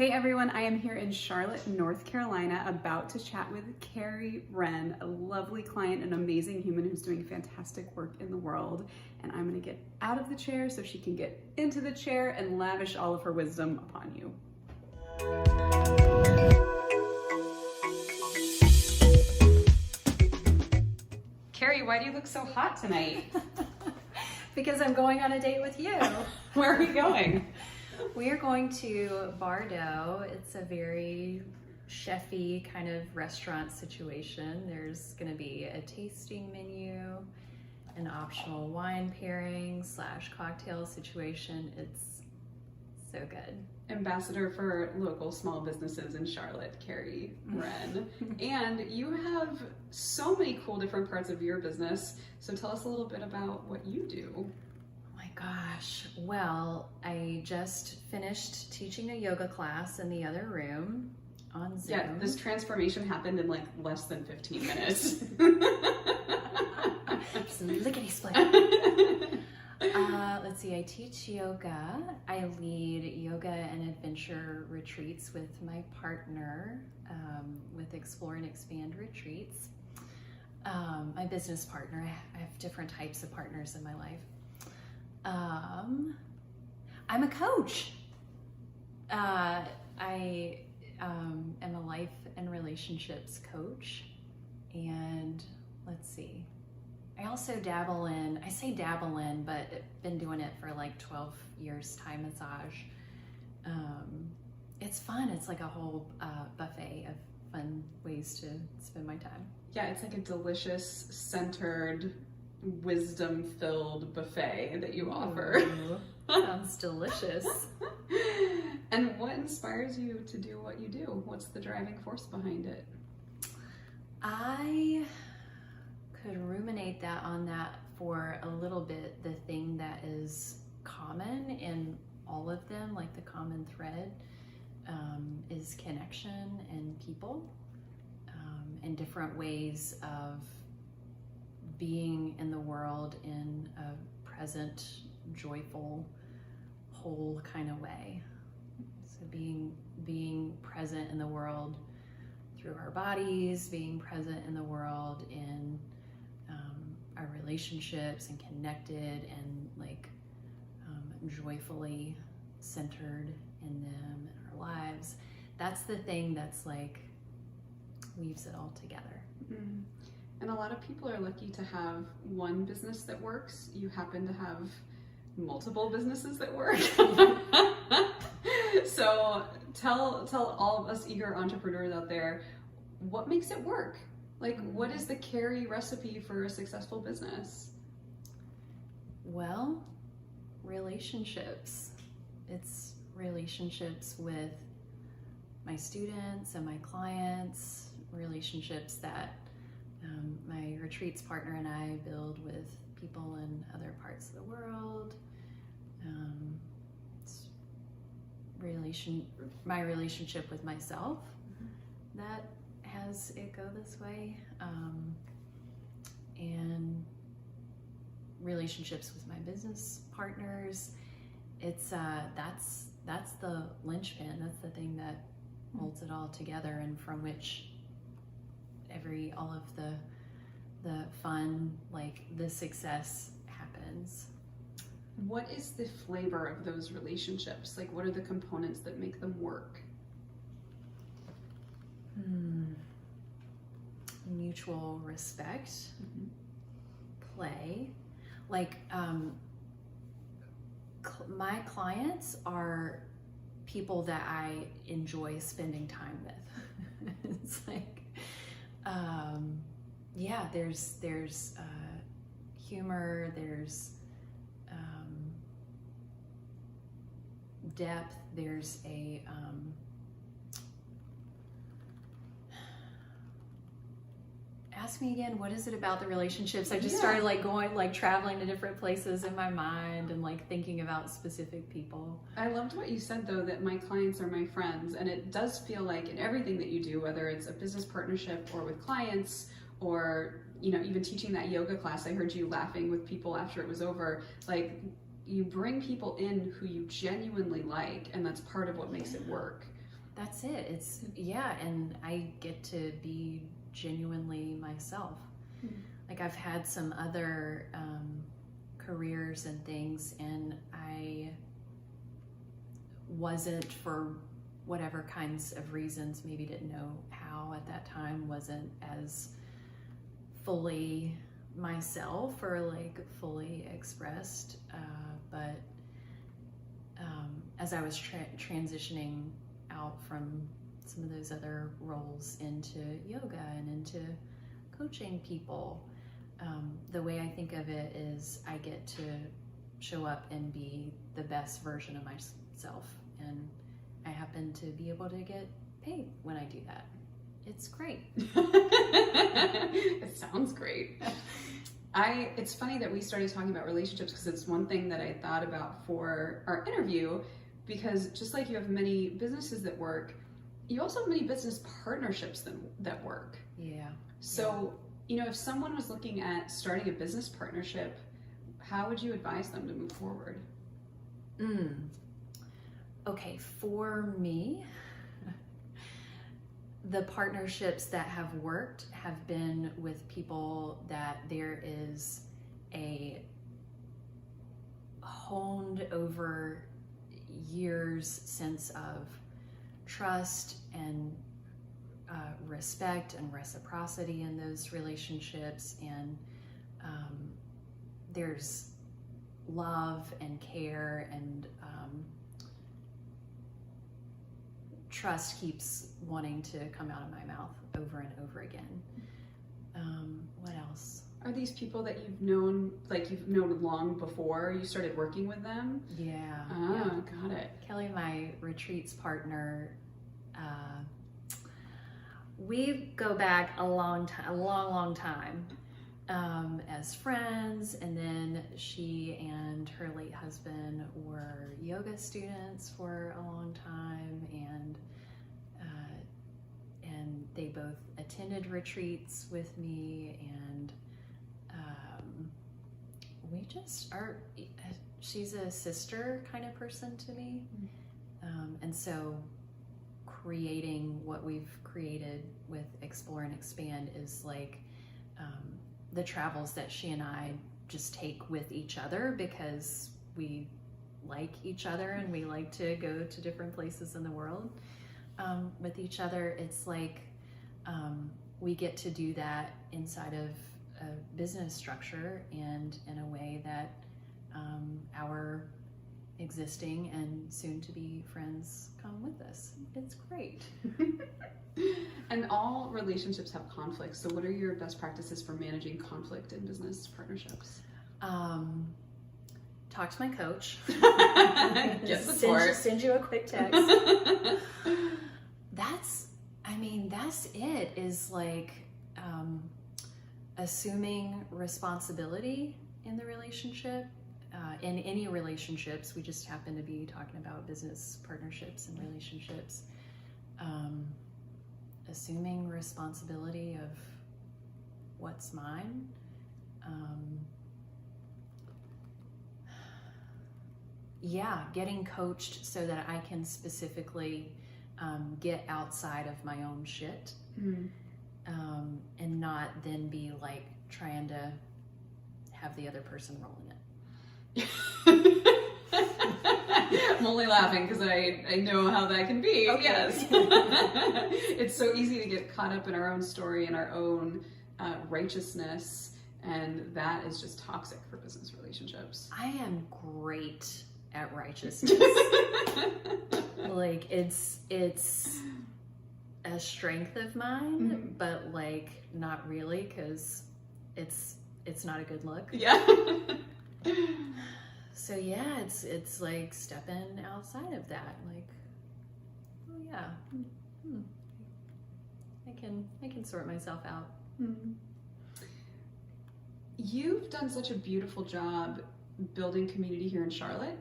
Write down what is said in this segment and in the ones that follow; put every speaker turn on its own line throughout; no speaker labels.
Hey everyone, I am here in Charlotte, North Carolina, about to chat with Carrie Wren, a lovely client, an amazing human who's doing fantastic work in the world. And I'm gonna get out of the chair so she can get into the chair and lavish all of her wisdom upon you. Carrie, why do you look so hot tonight?
Because I'm going on a date with you.
Where are we going?
We are going to Bardo. It's a very chefy kind of restaurant situation. There's going to be a tasting menu, an optional wine pairing / cocktail situation. It's so good.
Ambassador for local small businesses in Charlotte, Carrie Wren. And you have so many cool different parts of your business. So tell us a little bit about what you do.
Gosh, well, I just finished teaching a yoga class in the other room on Zoom.
Yeah, this transformation happened in like less than 15 minutes.
Just lickety split. Let's see, I teach yoga. I lead yoga and adventure retreats with my partner with Explore and Expand Retreats. My business partner, I have different types of partners in my life. I'm a coach. I am a life and relationships coach. And let's see, I also dabble in, I say dabble in, but I've been doing it for like 12 years, Thai massage. It's fun. It's like a whole buffet of fun ways to spend my time.
Yeah, it's like a delicious, centered, wisdom-filled buffet that you offer.
Ooh, sounds delicious.
And what inspires you to do what you do? What's the driving force behind it?
I could ruminate on that for a little bit. The thing that is common in all of them, like the common thread, is connection and people, and different ways of being in the world in a present, joyful, whole kind of way. So being present in the world through our bodies, being present in the world in our relationships and connected and like joyfully centered in them and our lives. That's the thing that's like weaves it all together.
Mm-hmm. And a lot of people are lucky to have one business that works. You happen to have multiple businesses that work. So tell all of us eager entrepreneurs out there, what makes it work? Like, what is the Carrie recipe for a successful business?
Well, relationships. It's relationships with my students and my clients, relationships that my retreats partner and I build with people in other parts of the world. It's my relationship with myself that has it go this way, and relationships with my business partners. It's that's the linchpin. That's the thing that holds it all together, and from which all of the fun, like the success happens.
What is the flavor of those relationships? Like, what are the components that make them work?
Mutual respect, play. Like, my clients are people that I enjoy spending time with. It's like, yeah, there's humor, there's depth, there's a ask me again, what is it about the relationships? I just started like going, like traveling to different places in my mind and like thinking about specific people.
I loved what you said though, that my clients are my friends. And it does feel like in everything that you do, whether it's a business partnership or with clients or, you know, even teaching that yoga class, I heard you laughing with people after it was over. Like, you bring people in who you genuinely like, and that's part of what makes it work.
That's it. It's, yeah, and I get to be genuinely myself. Like I've had some other careers and things, and I wasn't, for whatever kinds of reasons, maybe didn't know how at that time, wasn't as fully myself or like fully expressed, but as I was transitioning out from some of those other roles into yoga and into coaching people, the way I think of it is I get to show up and be the best version of myself, and I happen to be able to get paid when I do that. It's great.
It sounds great. It's funny that we started talking about relationships, because it's one thing that I thought about for our interview, because just like you have many businesses that work, you also have many business partnerships that work.
Yeah.
So, you know, if someone was looking at starting a business partnership, how would you advise them to move forward?
Okay, for me, the partnerships that have worked have been with people that there is a honed over years sense of trust and respect and reciprocity in those relationships, and there's love and care, and trust keeps wanting to come out of my mouth over and over again. What else?
Are these people that you've known long before you started working with them?
Yeah.
Oh, got it.
Kelly, my retreats partner, we go back a long time as friends, and then she and her late husband were yoga students for a long time, and they both attended retreats with me, and we just are, she's a sister kind of person to me, and so creating what we've created with Explore and Expand is like the travels that she and I just take with each other, because we like each other and we like to go to different places in the world with each other. It's like we get to do that inside of a business structure and in a way that our existing and soon-to-be friends come with us. It's great.
And all relationships have conflicts. So what are your best practices for managing conflict in business partnerships?
Talk to my coach.
Get support.
Send you a quick text. That's it, is like assuming responsibility in the relationship. In any relationships, we just happen to be talking about business partnerships and relationships. Assuming responsibility of what's mine. Getting coached so that I can specifically get outside of my own shit, and not then be like trying to have the other person roll in it.
I'm only laughing because I know how that can be. Okay. Yes. It's so easy to get caught up in our own story and our own righteousness, and that is just toxic for business relationships.
I am great at righteousness. Like it's a strength of mine, but like not really, because it's not a good look. Yeah. So yeah, it's like stepping outside of that. Like, oh yeah, I can sort myself out.
You've done such a beautiful job building community here in Charlotte.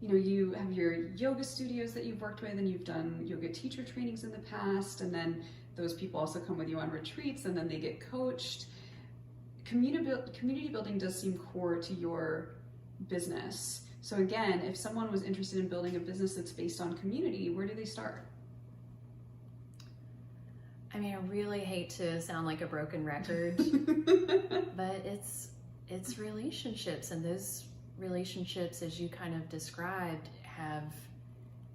You know, you have your yoga studios that you've worked with, and you've done yoga teacher trainings in the past, and then those people also come with you on retreats, and then they get coached. Community building does seem core to your business. So again, if someone was interested in building a business that's based on community, where do they start?
I mean, I really hate to sound like a broken record, but it's relationships, and those relationships, as you kind of described, have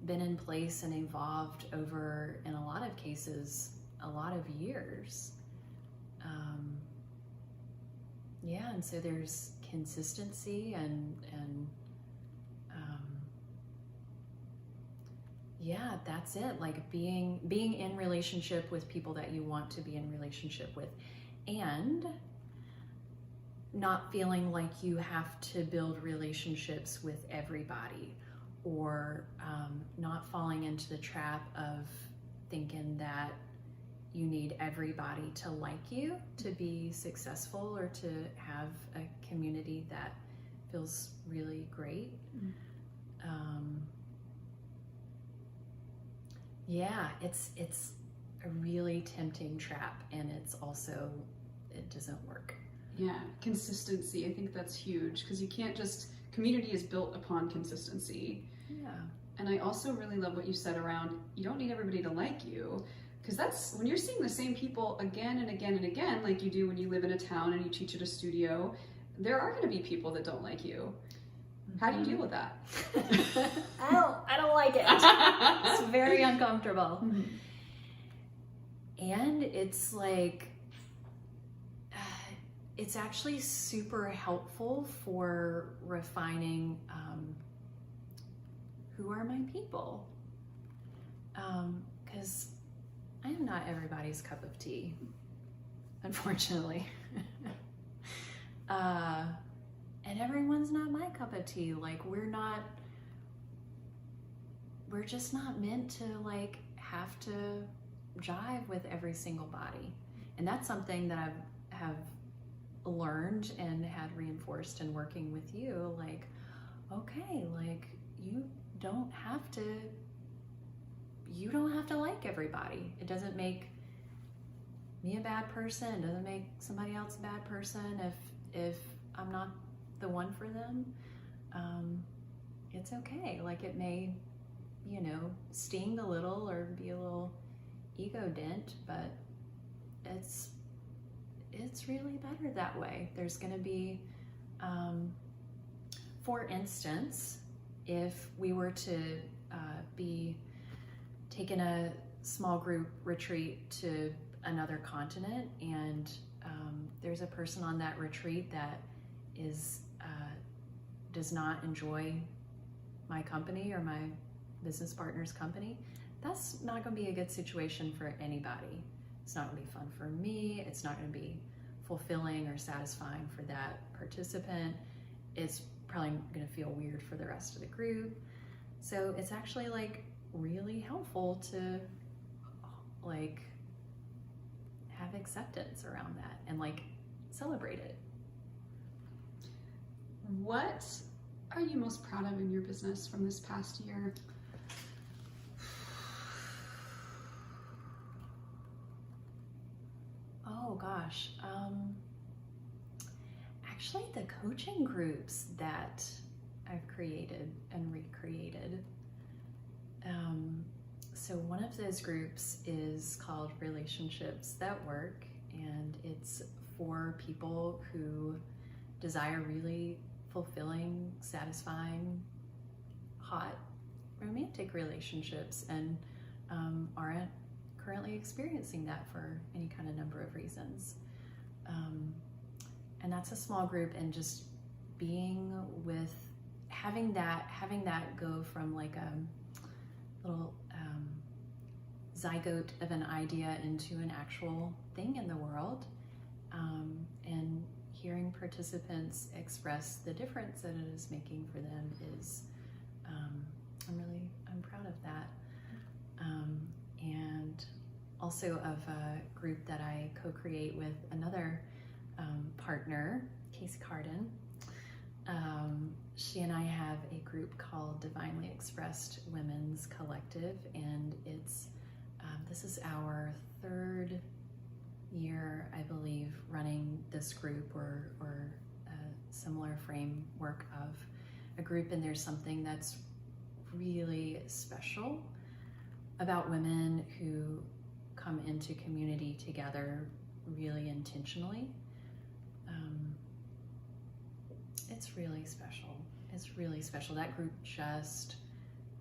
been in place and evolved over, in a lot of cases, a lot of years. Yeah, and so there's consistency and yeah, that's it. Like being in relationship with people that you want to be in relationship with, and not feeling like you have to build relationships with everybody, or not falling into the trap of thinking that you need everybody to like you to be successful or to have a community that feels really great. Yeah, it's a really tempting trap, and it's also, it doesn't work.
Yeah, consistency. I think that's huge, because you can't just, community is built upon consistency.
Yeah.
And I also really love what you said around, you don't need everybody to like you, because that's when you're seeing the same people again and again and again, like you do when you live in a town and you teach at a studio, there are going to be people that don't like you. How do you deal with that?
I don't like it. It's very uncomfortable.
Mm-hmm.
And it's like, it's actually super helpful for refining who are my people. Because I am not everybody's cup of tea, unfortunately. And everyone's not my cup of tea. Like, we're just not meant to like have to jive with every single body. And that's something that I have learned and had reinforced in working with you. Like, okay, like you don't have to like everybody. It doesn't make me a bad person. It doesn't make somebody else a bad person if I'm not the one for them. It's okay. Like, it may, sting a little or be a little ego dent, but it's really better that way. There's going to be, for instance, if we were to be taking a small group retreat to another continent, and there's a person on that retreat that does not enjoy my company or my business partner's company, that's not going to be a good situation for anybody. It's not going to be fun for me. It's not going to be fulfilling or satisfying for that participant. It's probably going to feel weird for the rest of the group. So it's actually like really helpful to like have acceptance around that and like celebrate it.
What are you most proud of in your business from this past year?
Oh gosh, actually the coaching groups that I've created and recreated. So one of those groups is called Relationships That Work, and it's for people who desire really fulfilling, satisfying, hot, romantic relationships and aren't currently experiencing that for any kind of number of reasons. And that's a small group, and just being with, having that go from like a little zygote of an idea into an actual thing in the world, and hearing participants express the difference that it is making for them is, I'm proud of that. And also of a group that I co-create with another partner, Casey Carden. She and I have a group called Divinely Expressed Women's Collective, and it's this is our third year, I believe, running this group or a similar framework of a group. And there's something that's really special about women who come into community together really intentionally. It's really special. It's really special. That group just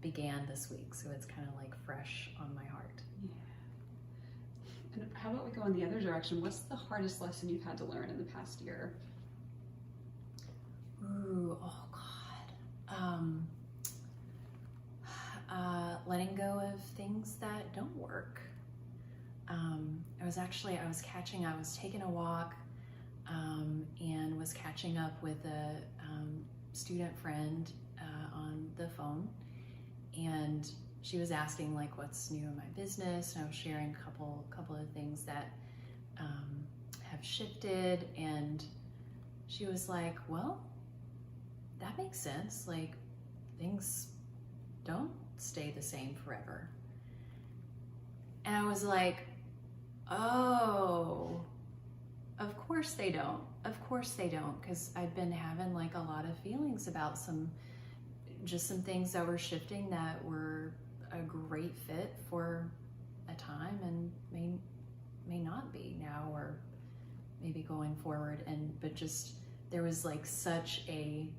began this week, so it's kind of like fresh on my heart.
Yeah. And how about we go in the other direction? What's the hardest lesson you've had to learn in the past year?
Ooh, oh God. Letting go of things that don't work. I was taking a walk and was catching up with a student friend on the phone, and she was asking like what's new in my business, and I was sharing a couple of things that have shifted, and she was like, well, that makes sense, like things don't stay the same forever. And I was like, oh, of course they don't. Of course they don't, because I've been having like a lot of feelings about some things that were shifting that were a great fit for a time and may not be now or maybe going forward. But just there was like such a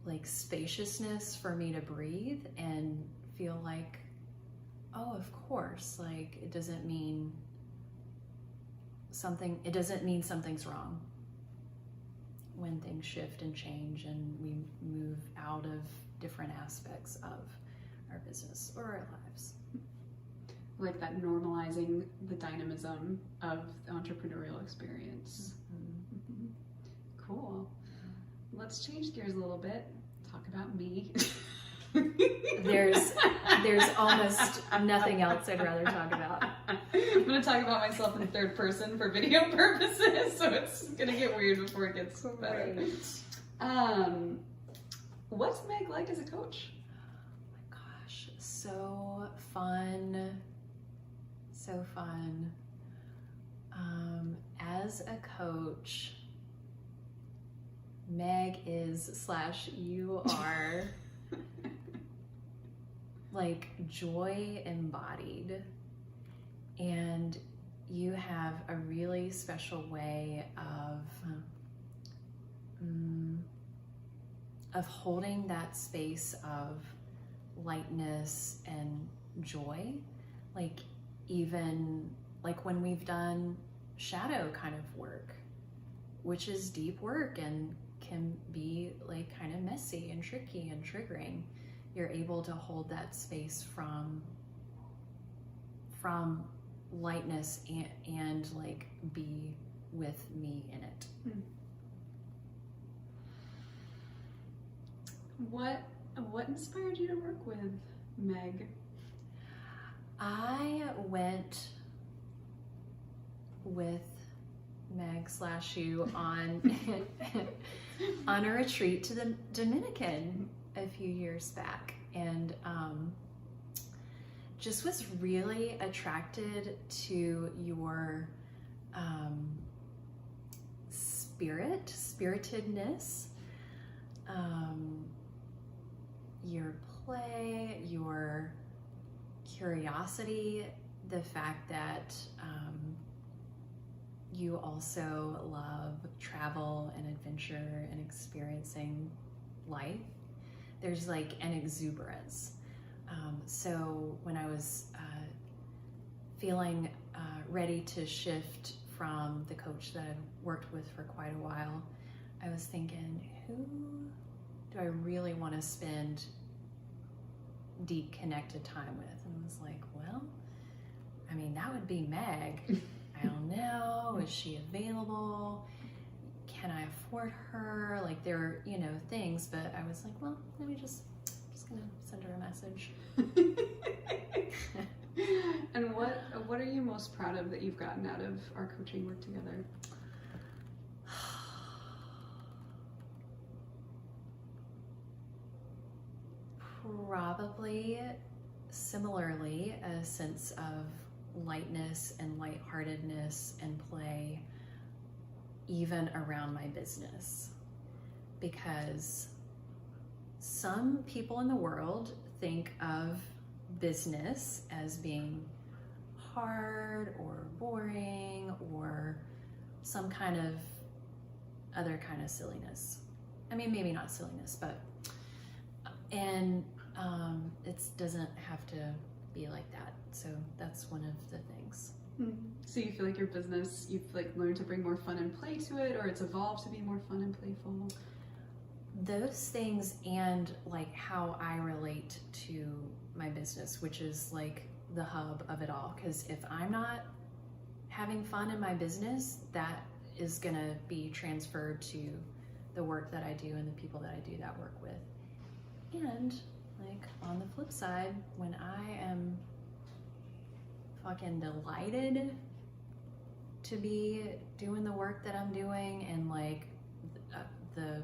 like spaciousness for me to breathe and feel like, oh, of course, like it doesn't mean something's wrong when things shift and change and we move out of different aspects of our business or our lives.
Like that normalizing the dynamism of the entrepreneurial experience. Mm-hmm. Cool. Let's change gears a little bit. Talk about me.
There's almost nothing else I'd rather talk about.
I'm going to talk about myself in third person for video purposes, so it's going to get weird before it gets better. Right. What's Meg like as a coach?
Oh my gosh, so fun. So fun. As a coach, Meg you are like joy embodied, and you have a really special way of holding that space of lightness and joy, like even like when we've done shadow kind of work, which is deep work and can be like kind of messy and tricky and triggering. You're able to hold that space from lightness and like be with me in it.
What inspired you to work with Meg?
I went with Meg / you on a retreat to the Dominican a few years back, and just was really attracted to your spiritedness, your play, your curiosity, the fact that you also love travel and adventure and experiencing life. There's like an exuberance. So when I was feeling ready to shift from the coach that I've worked with for quite a while, I was thinking, who do I really want to spend deep connected time with? And I was like, well, I mean, that would be Meg. I don't know, is she available? Can I afford her? Like there are, things, but I was like, well, let me just gonna send her a message.
And what are you most proud of that you've gotten out of our coaching work together?
Probably similarly a sense of lightness and lightheartedness and play even around my business, because some people in the world think of business as being hard or boring or some kind of other kind of silliness. I mean, maybe not silliness, but, and it doesn't have to be like that. So that's one of the things.
So you feel like your business, you've like learned to bring more fun and play to it, or it's evolved to be more fun and playful?
Those things, and like how I relate to my business, which is like the hub of it all. Because if I'm not having fun in my business, that is gonna be transferred to the work that I do and the people that I do that work with. And like on the flip side, when I am fucking delighted to be doing the work that I'm doing, and like the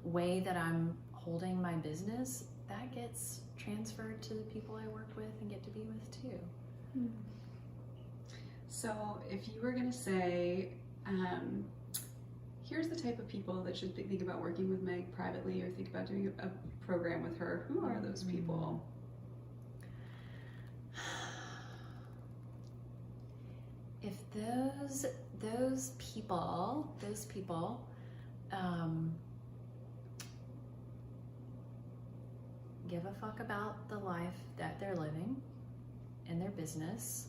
way that I'm holding my business, that gets transferred to the people I work with and get to be with too.
So if you were gonna say, here's the type of people that should think about working with Meg privately or think about doing a program with her, who are those people?
If those people give a fuck about the life that they're living and their business,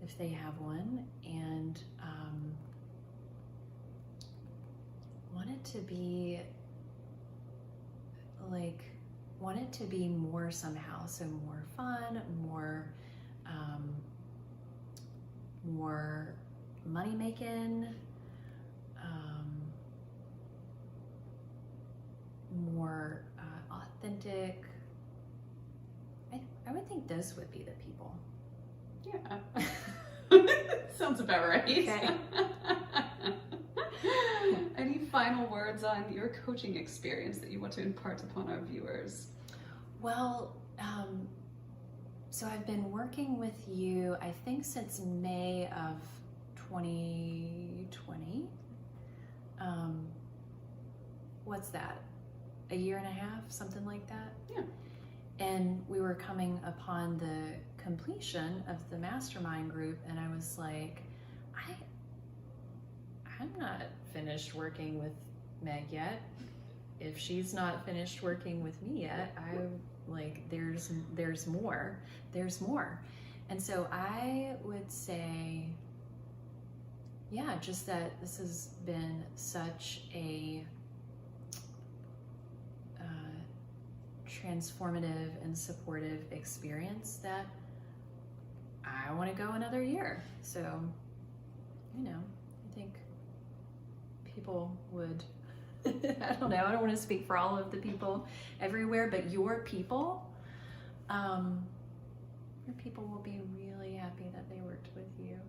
if they have one, and want it to be more somehow, so more fun, more money making, more authentic. I would think those would be the people.
Yeah. Sounds about right.
Okay.
Any final words on your coaching experience that you want to impart upon our viewers?
Well, so I've been working with you, I think, since May of 2020. What's that? A year and a half, something like that?
Yeah.
And we were coming upon the completion of the mastermind group, and I was like, I'm not finished working with Meg yet. If she's not finished working with me yet, there's more. And so I would say, yeah, just that this has been such a transformative and supportive experience that I want to go another year. So, I think people would, I don't know, I don't want to speak for all of the people everywhere, but your people will be really happy that they worked with you.